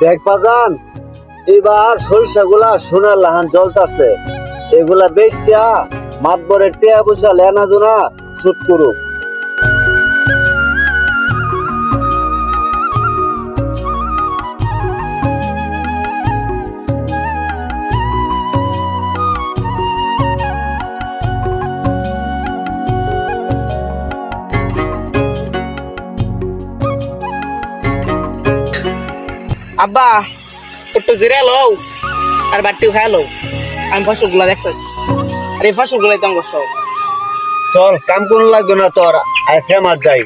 দেখ বাজান, এবার সরিষা গুলা সোনার লাহান জ্বলতাছে, এগুলা বেচা মাতবরের টিয়া পয়সা লেনা দুনা শুট করুক। আব্বা একটু জিরে লও আর বাটিও খাই লও। আমি ফসলগুলা দেখতেছি, আর এই ফসলগুলাই তো আমার সব। চল, কাম কোন লাগবে না তোর, আইসে মাছ যাই।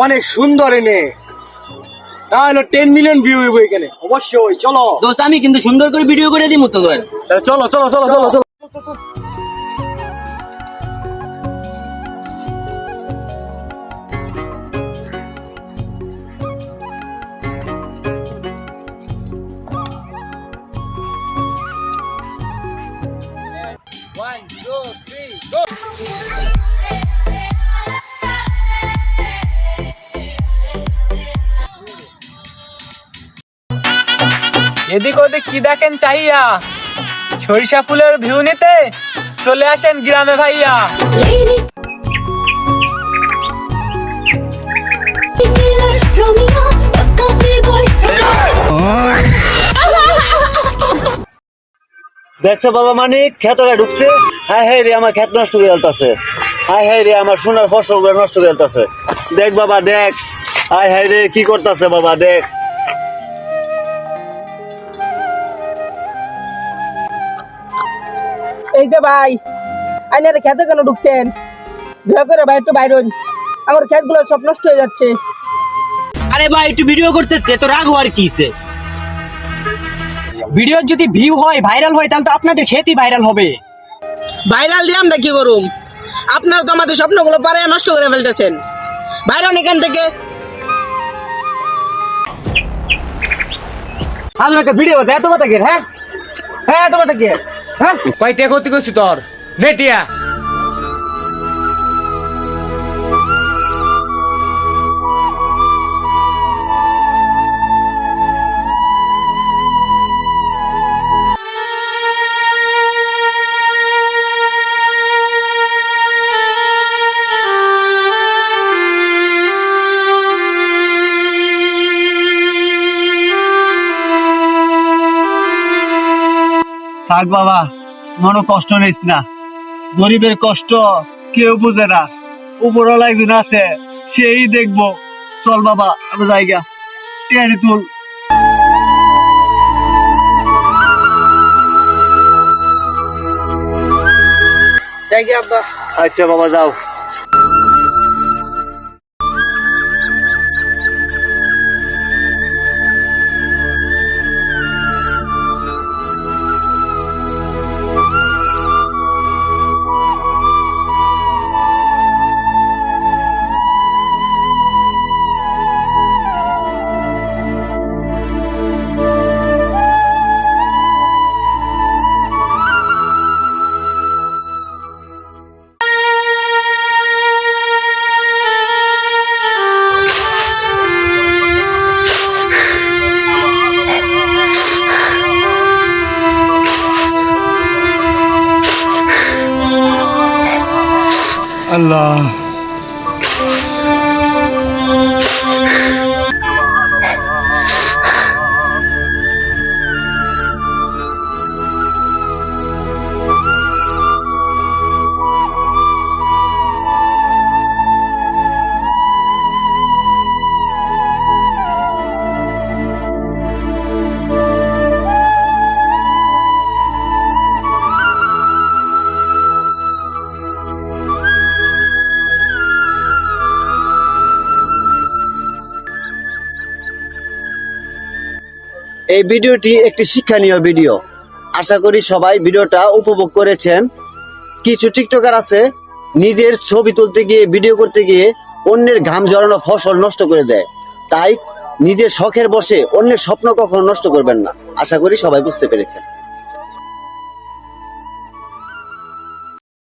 অনেক সুন্দর এনে, তাহলে 10 মিলিয়ন ভিউ হইব এখানে। অবশ্যই চলো দোস্ত, আমি কিন্তু সুন্দর করে ভিডিও করে দিই তো তোর। চলো চলো চলো চলো চলো। এদিক ওদিক কি দেখেন চাইয়া, সরিষা ফুলের ভিউ নিতে চলে আসেন গ্রামে ভাইয়া। দেখছো বাবা মানিক, খেতটা ঢুকছে। হায় হায় রে, আমার খেত নষ্ট করে ফেলতাছে। হায় হায় রে, আমার সোনার ফসল নষ্ট করে ফেলতাছে। দেখ বাবা দেখ, হায় হায় রে, কি করতেছে বাবা দেখ। এই যে ভাই, আইনারে খেতে কেন ঢুকছেন? দয়া করে ভাই একটু বাইরে হন, আমার ক্ষেতগুলো সব নষ্ট হয়ে যাচ্ছে। আরে ভাই একটু ভিডিও করতেছে, তো রাগ হওয়ার কিছে? ভিডিও যদি ভিউ হয়, ভাইরাল হয়, তাহলে তো আপনাদের খেতই ভাইরাল হবে। ভাইরাল দিয়ে আমরা কি করুম? আপনারা তো আমাদের স্বপ্নগুলো পারে নষ্ট করে ফেলতেছেন। বাইরে হন এখান থেকে। আমি একটা ভিডিও করতে এত কথা কে? হ্যাঁ হ্যাঁ, এত কথা কে? হ্যাঁ, কয়টা ক্ষতি করছি তোর নেটিয়া? থাক বাবা, মনে কষ্ট নিস না। গরিবের কষ্ট কেউ বুঝে না, উপরওয়ালা একজন আছে, সেই দেখবো। চল বাবা, আমরা জায়গা টেনে তুল। আব্বা, আচ্ছা বাবা, যাও। আল্লাহ। এই ভিডিওটি একটি শিক্ষণীয় ভিডিও। আশা করি সবাই ভিডিওটা উপভোগ করেছেন। কিছু টিকটকার আছে নিজের ছবি তুলতে গিয়ে ভিডিও করতে গিয়ে অন্যের ঘাম ঝরানো ফসল নষ্ট করে দেয়। তাই নিজের শখের বসে অন্যের স্বপ্ন কখনো নষ্ট করবেন না। আশা করি সবাই বুঝতে পেরেছেন।